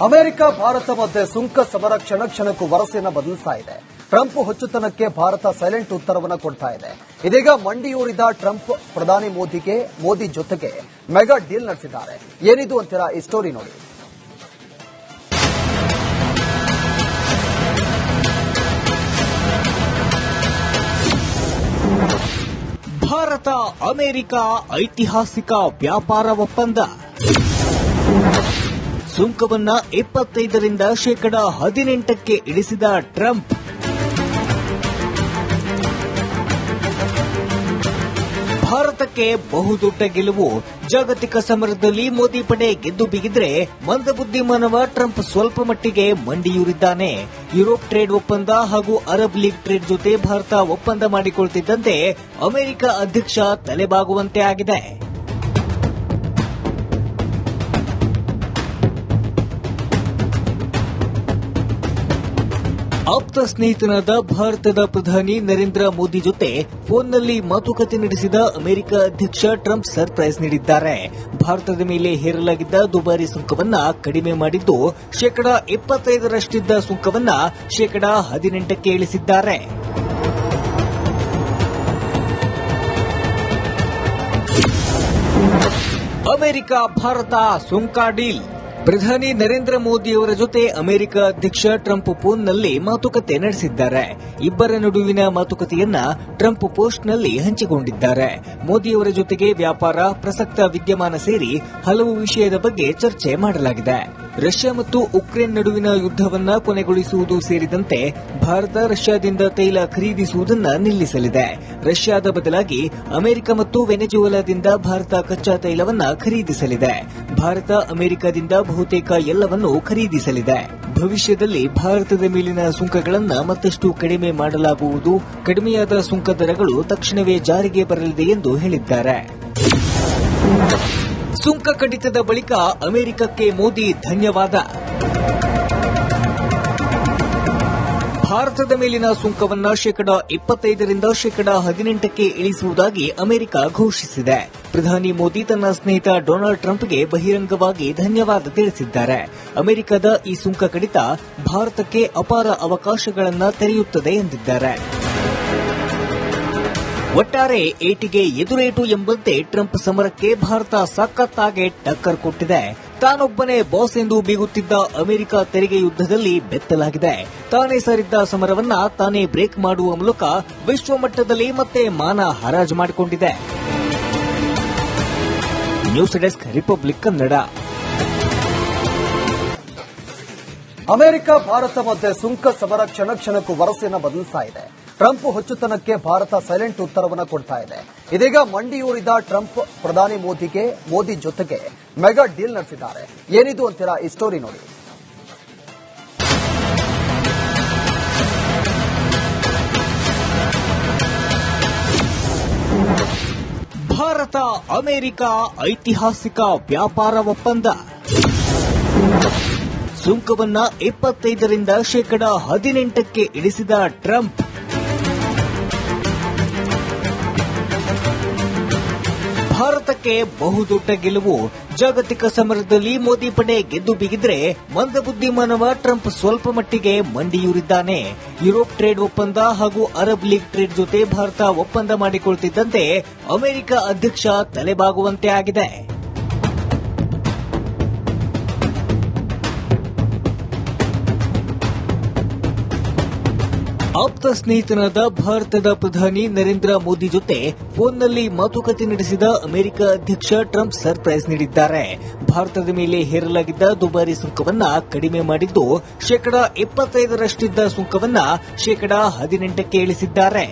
America Bharat ಮಧ್ಯೆ ಸುಂಕ ಸಮರ ಕ್ಷಣಕ್ಕೂ ವರಸೆಯನ್ನು ಬದಲಿಸ್ತಾ ಇದೆ. ಟ್ರಂಪ್ ಹೊಚ್ಚುತನಕ್ಕೆ ಭಾರತ ಸೈಲೆಂಟ್ ಉತ್ತರವನ್ನು ಕೊಡ್ತಾ ಇದೆ. ಇದೀಗ ಮಂಡಿಯೂರಿದ ಟ್ರಂಪ್ ಪ್ರಧಾನಿ ಮೋದಿ ಜೊತೆಗೆ ಮೆಗಾ ಡೀಲ್ ನಡೆಸಿದ್ದಾರೆ. ಏನಿದು ಅಂತೀರಾ? ಈ ಸ್ಟೋರಿ ನೋಡಿ. ಭಾರತ ಅಮೆರಿಕ ಐತಿಹಾಸಿಕ ವ್ಯಾಪಾರ ಒಪ್ಪಂದ. ಸುಂಕವನ್ನ 25ರಿಂದ 18% ಇಳಿಸಿದ ಟ್ರಂಪ್. ಭಾರತಕ್ಕೆ ಬಹುದೊಡ್ಡ ಗೆಲುವು. ಜಾಗತಿಕ ಸಮರದಲ್ಲಿ ಮೋದಿ ಪಡೆ ಗೆದ್ದು ಬಿಗಿದ್ರೆ ಮಂದಬುದ್ಧಿ ಮಾನವ ಟ್ರಂಪ್ ಸ್ವಲ್ಪ ಮಟ್ಟಿಗೆ ಮಂಡಿಯೂರಿದ್ದಾನೆ. ಯುರೋಪ್ ಟ್ರೇಡ್ ಒಪ್ಪಂದ ಹಾಗೂ ಅರಬ್ ಲೀಗ್ ಟ್ರೇಡ್ ಜೊತೆ ಭಾರತ ಒಪ್ಪಂದ ಮಾಡಿಕೊಳ್ತಿದ್ದಂತೆ ಅಮೆರಿಕ ಅಧ್ಯಕ್ಷ ತಲೆಬಾಗುವಂತೆ ಆಗಿದೆ. ಆಪ್ತ ಸ್ನೇಹಿತನಾದ ಭಾರತದ ಪ್ರಧಾನಿ ನರೇಂದ್ರ ಮೋದಿ ಜೊತೆ ಫೋನ್ನಲ್ಲಿ ಮಾತುಕತೆ ನಡೆಸಿದ ಅಮೆರಿಕ ಅಧ್ಯಕ್ಷ ಟ್ರಂಪ್ ಸರ್ಪ್ರೈಸ್ ನೀಡಿದ್ದಾರೆ. ಭಾರತದ ಮೇಲೆ ಹೇರಲಾಗಿದ್ದ ದುಬಾರಿ ಸುಂಕವನ್ನ ಕಡಿಮೆ ಮಾಡಿದ್ದು 25%ರಷ್ಟಿದ್ದ ಸುಂಕವನ್ನ 18%ಕ್ಕೆ ಇಳಿಸಿದ್ದಾರೆ. ಅಮೆರಿಕ ಭಾರತ ಸುಂಕ ಡೀಲ್. ಪ್ರಧಾನಿ ನರೇಂದ್ರ ಮೋದಿಯವರ ಜೊತೆ ಅಮೆರಿಕ ಅಧ್ಯಕ್ಷ ಟ್ರಂಪ್ ಫೋನ್ನಲ್ಲಿ ಮಾತುಕತೆ ನಡೆಸಿದ್ದಾರೆ. ಇಬ್ಬರ ನಡುವಿನ ಮಾತುಕತೆಯನ್ನ ಟ್ರಂಪ್ ಪೋಸ್ಟ್ನಲ್ಲಿ ಹಂಚಿಕೊಂಡಿದ್ದಾರೆ. ಮೋದಿಯವರ ಜೊತೆಗೆ ವ್ಯಾಪಾರ, ಪ್ರಸಕ್ತ ವಿದ್ಯಮಾನ ಸೇರಿ ಹಲವು ವಿಷಯದ ಬಗ್ಗೆ ಚರ್ಚೆ ಮಾಡಲಾಗಿದೆ. ರಷ್ಯಾ ಮತ್ತು ಉಕ್ರೇನ್ ನಡುವಿನ ಯುದ್ದವನ್ನ ಕೊನೆಗೊಳಿಸುವುದು ಸೇರಿದಂತೆ ಭಾರತ ರಷ್ಯಾದಿಂದ ತೈಲ ಖರೀದಿಸುವುದನ್ನು ನಿಲ್ಲಿಸಲಿದೆ. ರಷ್ಯಾದ ಬದಲಾಗಿ ಅಮೆರಿಕ ಮತ್ತು ವೆನೆಜುವೆಲಾದಿಂದ ಭಾರತ ಕಚ್ಚಾ ತೈಲವನ್ನ ಖರೀದಿಸಲಿದೆ. ಭಾರತ ಅಮೆರಿಕದಿಂದ ಬಹುತೇಕ ಎಲ್ಲವನ್ನೂ ಖರೀದಿಸಲಿದೆ. ಭವಿಷ್ಯದಲ್ಲಿ ಭಾರತದ ಮೇಲಿನ ಸುಂಕಗಳನ್ನು ಮತ್ತಷ್ಟು ಕಡಿಮೆ ಮಾಡಲಾಗುವುದು. ಕಡಿಮೆಯಾದ ಸುಂಕ ದರಗಳು ತಕ್ಷಣವೇ ಜಾರಿಗೆ ಬರಲಿದೆ ಎಂದು ಹೇಳಿದ್ದಾರೆ. ಸುಂಕ ಕಡಿತದ ಬಳಿಕ ಅಮೆರಿಕಕ್ಕೆ ಮೋದಿ ಧನ್ಯವಾದ. ಭಾರತದ ಮೇಲಿನ ಸುಂಕವನ್ನ 25ರಿಂದ 18%ಕ್ಕೆ ಇಳಿಸುವುದಾಗಿ ಅಮೆರಿಕ ಘೋಷಿಸಿದೆ. ಪ್ರಧಾನಿ ಮೋದಿ ತನ್ನ ಸ್ನೇಹಿತ ಡೊನಾಲ್ಡ್ ಟ್ರಂಪ್ಗೆ ಬಹಿರಂಗವಾಗಿ ಧನ್ಯವಾದ ತಿಳಿಸಿದ್ದಾರೆ. ಅಮೆರಿಕದ ಈ ಸುಂಕ ಕಡಿತ ಭಾರತಕ್ಕೆ ಅಪಾರ ಅವಕಾಶಗಳನ್ನು ತೆರೆಯುತ್ತದೆ ಎಂದಿದ್ದಾರೆ. ಒಟ್ಟಾರೆ ಏಟಿಗೆ ಎದುರೇಟು ಎಂಬಂತೆ ಟ್ರಂಪ್ ಸಮರಕ್ಕೆ ಭಾರತ ಸಖತ್ತಾಗಿ ಟಕ್ಕರ್ ಕೊಟ್ಟಿದೆ. ತಾನೊಬ್ಬನೇ ಬಾಸ್ ಎಂದು ಬೀಗುತ್ತಿದ್ದ ಅಮೆರಿಕ ತೆರಿಗೆ ಯುದ್ದದಲ್ಲಿ ಬೆತ್ತಲಾಗಿದೆ. ತಾನೇ ಸರಿದ್ದ ಸಮರವನ್ನ ತಾನೇ ಬ್ರೇಕ್ ಮಾಡುವ ಮೂಲಕ ವಿಶ್ವಮಟ್ಟದಲ್ಲಿ ಮತ್ತೆ ಮಾನ ಹರಾಜು ಮಾಡಿಕೊಂಡಿದೆ. News desk, republic Kannada. America Bharat ಮಧ್ಯೆ ಸುಂಕ ಸಮರ ಕ್ಷಣಕ್ಕೂ ವರಸೆಯನ್ನು ಬದಲಿಸ್ತಾ ಇದೆ. ಟ್ರಂಪ್ ಹೊಚ್ಚುತನಕ್ಕೆ ಭಾರತ ಸೈಲೆಂಟ್ ಉತ್ತರವನ್ನು ಕೊಡ್ತಾ ಇದೆ. ಇದೀಗ ಮಂಡಿಯೂರಿದ ಟ್ರಂಪ್ ಪ್ರಧಾನಿ ಮೋದಿ ಜೊತೆಗೆ ಮೆಗಾ ಡೀಲ್ ನಡೆಸಿದ್ದಾರೆ. ಏನಿದು ಅಂತೀರಾ? ಈ ಸ್ಟೋರಿ ನೋಡಿ. ಭಾರತ ಅಮೆರಿಕ ಐತಿಹಾಸಿಕ ವ್ಯಾಪಾರ ಒಪ್ಪಂದ. ಸುಂಕವನ್ನ 25ರಿಂದ 18%ಕ್ಕೆ ಇಳಿಸಿದ ಟ್ರಂಪ್. ಭಾರತಕ್ಕೆ ಬಹುದೊಡ್ಡ ಗೆಲುವು. ಜಾಗತಿಕ ಸಮರದಲ್ಲಿ ಮೋದಿ ಪಡೆ ಗೆದ್ದು ಬಿಗಿದ್ರೆ ಮಂದಬುದ್ಧಿ ಮಾನವ ಟ್ರಂಪ್ ಸ್ವಲ್ಪ ಮಟ್ಟಿಗೆ ಮಂಡಿಯೂರಿದ್ದಾನೆ. ಯುರೋಪ್ ಟ್ರೇಡ್ ಒಪ್ಪಂದ ಹಾಗೂ ಅರಬ್ ಲೀಗ್ ಟ್ರೇಡ್ ಜೊತೆ ಭಾರತ ಒಪ್ಪಂದ ಮಾಡಿಕೊಳ್ತಿದ್ದಂತೆ ಅಮೆರಿಕ ಅಧ್ಯಕ್ಷ ತಲೆಬಾಗುವಂತೆ ಆಗಿದೆ. ಆಪ್ತ ಸ್ನೇಹಿತನಾದ ಭಾರತದ ಪ್ರಧಾನಿ ನರೇಂದ್ರ ಮೋದಿ ಜೊತೆ ಫೋನ್ನಲ್ಲಿ ಮಾತುಕತೆ ನಡೆಸಿದ ಅಮೆರಿಕ ಅಧ್ಯಕ್ಷ ಟ್ರಂಪ್ ಸರ್ಪ್ರೈಸ್ ನೀಡಿದ್ದಾರೆ. ಭಾರತದ ಮೇಲೆ ಹೇರಲಾಗಿದ್ದ ದುಬಾರಿ ಸುಂಕವನ್ನ ಕಡಿಮೆ ಮಾಡಿದ್ದು 25%ರಷ್ಟಿದ್ದ ಸುಂಕವನ್ನ 18%ಕ್ಕೆ ಇಳಿಸಿದ್ದಾರೆ.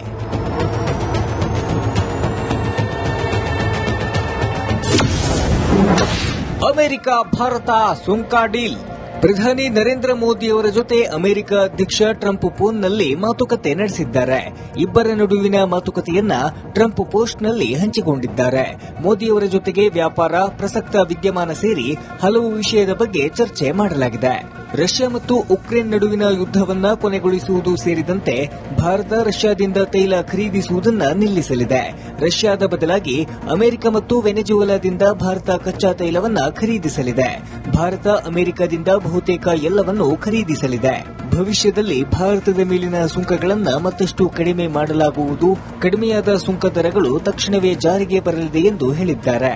ಅಮೆರಿಕ ಭಾರತ ಸುಂಕ ಡೀಲ್. ಪ್ರಧಾನಿ ನರೇಂದ್ರ ಮೋದಿಯವರ ಜೊತೆ ಅಮೆರಿಕ ಅಧ್ಯಕ್ಷ ಟ್ರಂಪ್ ಫೋನ್ನಲ್ಲಿ ಮಾತುಕತೆ ನಡೆಸಿದ್ದಾರೆ. ಇಬ್ಬರ ನಡುವಿನ ಮಾತುಕತೆಯನ್ನ ಟ್ರಂಪ್ ಪೋಸ್ಟ್ನಲ್ಲಿ ಹಂಚಿಕೊಂಡಿದ್ದಾರೆ. ಮೋದಿಯವರ ಜೊತೆಗೆ ವ್ಯಾಪಾರ, ಪ್ರಸಕ್ತ ವಿದ್ಯಮಾನ ಸೇರಿ ಹಲವು ವಿಷಯದ ಬಗ್ಗೆ ಚರ್ಚೆ ಮಾಡಲಾಗಿದೆ. ರಷ್ಯಾ ಮತ್ತು ಉಕ್ರೇನ್ ನಡುವಿನ ಯುದ್ದವನ್ನ ಕೊನೆಗೊಳಿಸುವುದು ಸೇರಿದಂತೆ ಭಾರತ ರಷ್ಯಾದಿಂದ ತೈಲ ಖರೀದಿಸುವುದನ್ನು ನಿಲ್ಲಿಸಲಿದೆ. ರಷ್ಯಾದ ಬದಲಾಗಿ ಅಮೆರಿಕ ಮತ್ತು ವೆನೆಜುವೆಲಾದಿಂದ ಭಾರತ ಕಚ್ಚಾ ತೈಲವನ್ನ ಖರೀದಿಸಲಿದೆ. ಭಾರತ ಅಮೆರಿಕದಿಂದ ಬಹುತೇಕ ಎಲ್ಲವನ್ನೂ ಖರೀದಿಸಲಿದೆ. ಭವಿಷ್ಯದಲ್ಲಿ ಭಾರತದ ಮೇಲಿನ ಸುಂಕಗಳನ್ನು ಮತ್ತಷ್ಟು ಕಡಿಮೆ ಮಾಡಲಾಗುವುದು. ಕಡಿಮೆಯಾದ ಸುಂಕ ದರಗಳು ತಕ್ಷಣವೇ ಜಾರಿಗೆ ಬರಲಿದೆ ಎಂದು ಹೇಳಿದ್ದಾರೆ.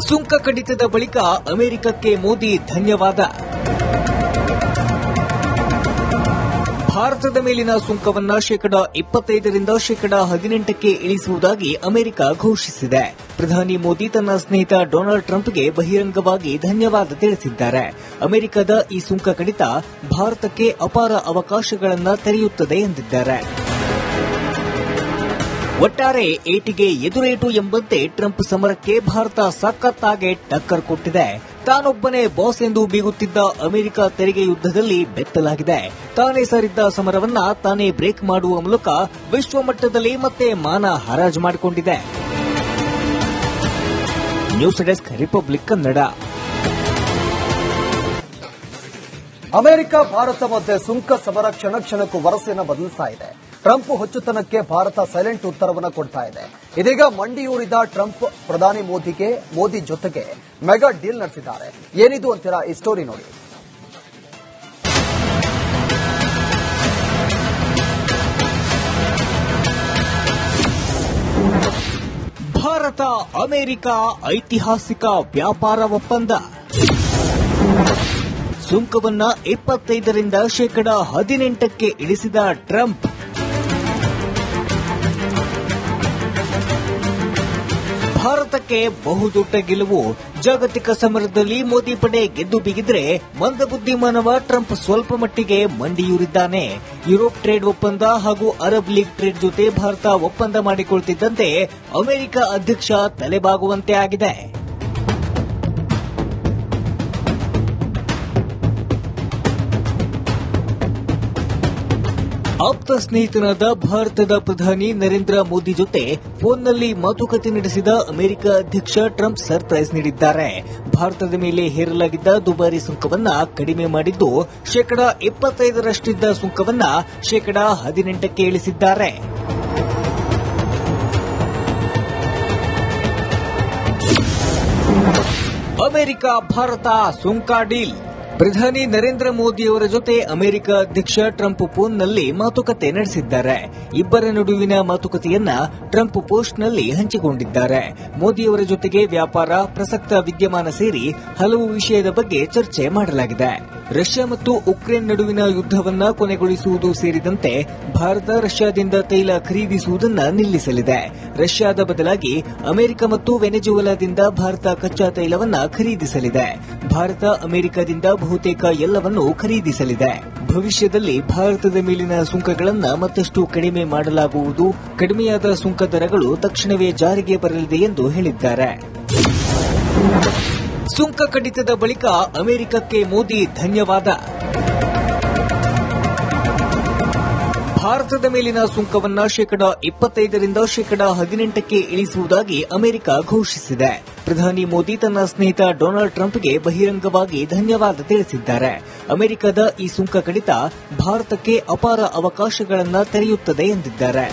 ಸುಂಕ ಕಡಿತದ ಬಳಿಕ ಅಮೆರಿಕಕ್ಕೆ ಮೋದಿ ಧನ್ಯವಾದ. ಭಾರತದ ಮೇಲಿನ ಸುಂಕವನ್ನ ಶೇಕಡಾ 25ರಿಂದ ಶೇಕಡಾ 18ಕ್ಕೆ ಇಳಿಸುವುದಾಗಿ ಅಮೆರಿಕ ಘೋಷಿಸಿದೆ. ಪ್ರಧಾನಿ ಮೋದಿ ತನ್ನ ಸ್ನೇಹಿತ ಡೊನಾಲ್ಡ್ ಟ್ರಂಪ್ಗೆ ಬಹಿರಂಗವಾಗಿ ಧನ್ಯವಾದ ತಿಳಿಸಿದ್ದಾರೆ. ಅಮೆರಿಕದ ಈ ಸುಂಕ ಕಡಿತ ಭಾರತಕ್ಕೆ ಅಪಾರ ಅವಕಾಶಗಳನ್ನು ತೆರೆಯುತ್ತದೆ ಎಂದಿದ್ದಾರೆ. ಒಟ್ಟಾರೆ ಏಟಿಗೆ ಎದುರೇಟು ಎಂಬಂತೆ ಟ್ರಂಪ್ ಸಮರಕ್ಕೆ ಭಾರತ ಸಖತ್ತಾಗಿ ಟಕ್ಕರ್ ಕೊಟ್ಟಿದೆ. ತಾನೊಬ್ಬನೇ ಬಾಸ್ ಎಂದು ಬೀಗುತ್ತಿದ್ದ ಅಮೆರಿಕ ತೆರಿಗೆ ಯುದ್ದದಲ್ಲಿ ಬೆತ್ತಲಾಗಿದೆ. ತಾನೇ ಸಾರಿದ್ದ ಸಮರವನ್ನ ತಾನೇ ಬ್ರೇಕ್ ಮಾಡುವ ಮೂಲಕ ವಿಶ್ವಮಟ್ಟದಲ್ಲಿ ಮತ್ತೆ ಮಾನ ಹರಾಜು ಮಾಡಿಕೊಂಡಿದೆ. News desk republic Kannada. America Bharat ಮಧ್ಯೆ ಸುಂಕ ಸಮರ ಕ್ಷಣ ಕ್ಷಣಕ್ಕೂ ವರಸೆಯನ್ನು ಬದಲಿಸ್ತಾ ಇದೆ. ಟ್ರಂಪ್ ಹೊಚ್ಚುತನಕ್ಕೆ ಭಾರತ ಸೈಲೆಂಟ್ ಉತ್ತರವನ್ನು ಕೊಡ್ತಾ ಇದೆ. ಇದೀಗ ಮಂಡಿಯೂರಿದ ಟ್ರಂಪ್ ಪ್ರಧಾನಿ ಮೋದಿ ಜೊತೆಗೆ ಮೆಗಾ ಡೀಲ್ ನಡೆಸಿದ್ದಾರೆ. ಏನಿದು ಅಂತೀರಾ? ಈ ಸ್ಟೋರಿ ನೋಡಿ. ಭಾರತ ಅಮೆರಿಕ ಐತಿಹಾಸಿಕ ವ್ಯಾಪಾರ ಒಪ್ಪಂದ. ಸುಂಕವನ್ನ 25ರಿಂದ ಶೇಕಡಾ 18ಕ್ಕೆ ಇಳಿಸಿದ ಟ್ರಂಪ್. ಭಾರತಕ್ಕೆ ಬಹುದೊಡ್ಡ ಗೆಲುವು. ಜಾಗತಿಕ ಸಮರದಲ್ಲಿ ಮೋದಿ ಪಡೆ ಗೆದ್ದು ಬಿಗಿದ್ರೆ ಮಂದಬುದ್ಧಿ ಮಾನವ ಟ್ರಂಪ್ ಸ್ವಲ್ಪ ಮಟ್ಟಿಗೆ ಮಂಡಿಯೂರಿದ್ದಾನೆ. ಯುರೋಪ್ ಟ್ರೇಡ್ ಒಪ್ಪಂದ ಹಾಗೂ ಅರಬ್ ಲೀಗ್ ಟ್ರೇಡ್ ಜೊತೆ ಭಾರತ ಒಪ್ಪಂದ ಮಾಡಿಕೊಳ್ತಿದ್ದಂತೆ ಅಮೆರಿಕ ಅಧ್ಯಕ್ಷ ತಲೆಬಾಗುವಂತೆ ಆಗಿದೆ. ಆಪ್ತ ಸ್ನೇಹಿತನಾದ ಭಾರತದ ಪ್ರಧಾನಿ ನರೇಂದ್ರ ಮೋದಿ ಜೊತೆ ಫೋನ್ನಲ್ಲಿ ಮಾತುಕತೆ ನಡೆಸಿದ ಅಮೆರಿಕ ಅಧ್ಯಕ್ಷ ಟ್ರಂಪ್ ಸರ್ಪ್ರೈಸ್ ನೀಡಿದ್ದಾರೆ. ಭಾರತದ ಮೇಲೆ ಹೇರಲಾಗಿದ್ದ ದುಬಾರಿ ಸುಂಕವನ್ನ ಕಡಿಮೆ ಮಾಡಿದ್ದು ಶೇಕಡಾ 25ರಷ್ಟಿದ್ದ ಸುಂಕವನ್ನ ಶೇಕಡಾ 18ಕ್ಕೆ ಇಳಿಸಿದ್ದಾರೆ. ಅಮೆರಿಕ ಭಾರತ ಸುಂಕ ಡೀಲ್. ಪ್ರಧಾನಿ ನರೇಂದ್ರ ಮೋದಿಯವರ ಜೊತೆ ಅಮೆರಿಕ ಅಧ್ಯಕ್ಷ ಟ್ರಂಪ್ ಫೋನ್ನಲ್ಲಿ ಮಾತುಕತೆ ನಡೆಸಿದ್ದಾರೆ. ಇಬ್ಬರ ನಡುವಿನ ಮಾತುಕತೆಯನ್ನ ಟ್ರಂಪ್ ಪೋಸ್ಟ್ನಲ್ಲಿ ಹಂಚಿಕೊಂಡಿದ್ದಾರೆ. ಮೋದಿಯವರ ಜೊತೆಗೆ ವ್ಯಾಪಾರ, ಪ್ರಸಕ್ತ ವಿದ್ಯಮಾನ ಸೇರಿ ಹಲವು ವಿಷಯದ ಬಗ್ಗೆ ಚರ್ಚೆ ಮಾಡಲಾಗಿದೆ. ರಷ್ಯಾ ಮತ್ತು ಉಕ್ರೇನ್ ನಡುವಿನ ಯುದ್ದವನ್ನ ಕೊನೆಗೊಳಿಸುವುದು ಸೇರಿದಂತೆ ಭಾರತ ರಷ್ಯಾದಿಂದ ತೈಲ ಖರೀದಿಸುವುದನ್ನು ನಿಲ್ಲಿಸಲಿದೆ. ರಷ್ಯಾದ ಬದಲಾಗಿ ಅಮೆರಿಕ ಮತ್ತು ವೆನೆಜುವೆಲಾದಿಂದ ಭಾರತ ಕಚ್ಚಾ ತೈಲವನ್ನ ಖರೀದಿಸಲಿದೆ. ಭಾರತ ಅಮೆರಿಕದಿಂದ ಬಹುತೇಕ ಎಲ್ಲವನ್ನೂ ಖರೀದಿಸಲಿದೆ. ಭವಿಷ್ಯದಲ್ಲಿ ಭಾರತದ ಮೇಲಿನ ಸುಂಕಗಳನ್ನು ಮತ್ತಷ್ಟು ಕಡಿಮೆ ಮಾಡಲಾಗುವುದು. ಕಡಿಮೆಯಾದ ಸುಂಕ ದರಗಳು ತಕ್ಷಣವೇ ಜಾರಿಗೆ ಬರಲಿದೆ ಎಂದು ಹೇಳಿದ್ದಾರೆ. ಸುಂಕ ಕಡಿತದ ಬಳಿಕ ಅಮೆರಿಕಕ್ಕೆ ಮೋದಿ ಧನ್ಯವಾದ. ಭಾರತದ ಮೇಲಿನ ಸುಂಕವನ್ನ ಶೇಕಡಾ 25ರಿಂದ ಶೇಕಡಾ 18ಕ್ಕೆ ಇಳಿಸುವುದಾಗಿ ಅಮೆರಿಕ ಘೋಷಿಸಿದೆ. ಪ್ರಧಾನಿ ಮೋದಿ ತನ್ನ ಸ್ನೇಹಿತ ಡೊನಾಲ್ಡ್ ಟ್ರಂಪ್ಗೆ ಬಹಿರಂಗವಾಗಿ ಧನ್ಯವಾದ ತಿಳಿಸಿದ್ದಾರೆ. ಅಮೆರಿಕದ ಈ ಸುಂಕ ಕಡಿತ ಭಾರತಕ್ಕೆ ಅಪಾರ ಅವಕಾಶಗಳನ್ನು ತೆರೆಯುತ್ತದೆ ಎಂದಿದ್ದಾರೆ.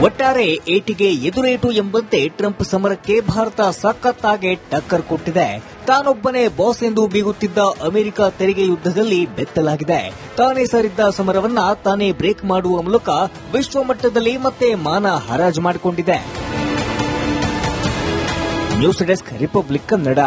ಒಟ್ಟಾರೆ ಏಟಿಗೆ ಎದುರೇಟು ಎಂಬಂತೆ ಟ್ರಂಪ್ ಸಮರಕ್ಕೆ ಭಾರತ ಸಖತ್ತಾಗಿ ಟಕ್ಕರ್ ಕೊಟ್ಟಿದೆ. ತಾನೊಬ್ಬನೇ ಬಾಸ್ ಎಂದು ಬೀಗುತ್ತಿದ್ದ ಅಮೆರಿಕ ತೆರಿಗೆ ಯುದ್ದದಲ್ಲಿ ಬೆತ್ತಲಾಗಿದೆ. ತಾನೇ ಸಾರಿದ್ದ ಸಮರವನ್ನ ತಾನೇ ಬ್ರೇಕ್ ಮಾಡುವ ಮೂಲಕ ವಿಶ್ವಮಟ್ಟದಲ್ಲಿ ಮತ್ತೆ ಮಾನ ಹರಾಜು ಮಾಡಿಕೊಂಡಿದೆ. News desk republic Kannada.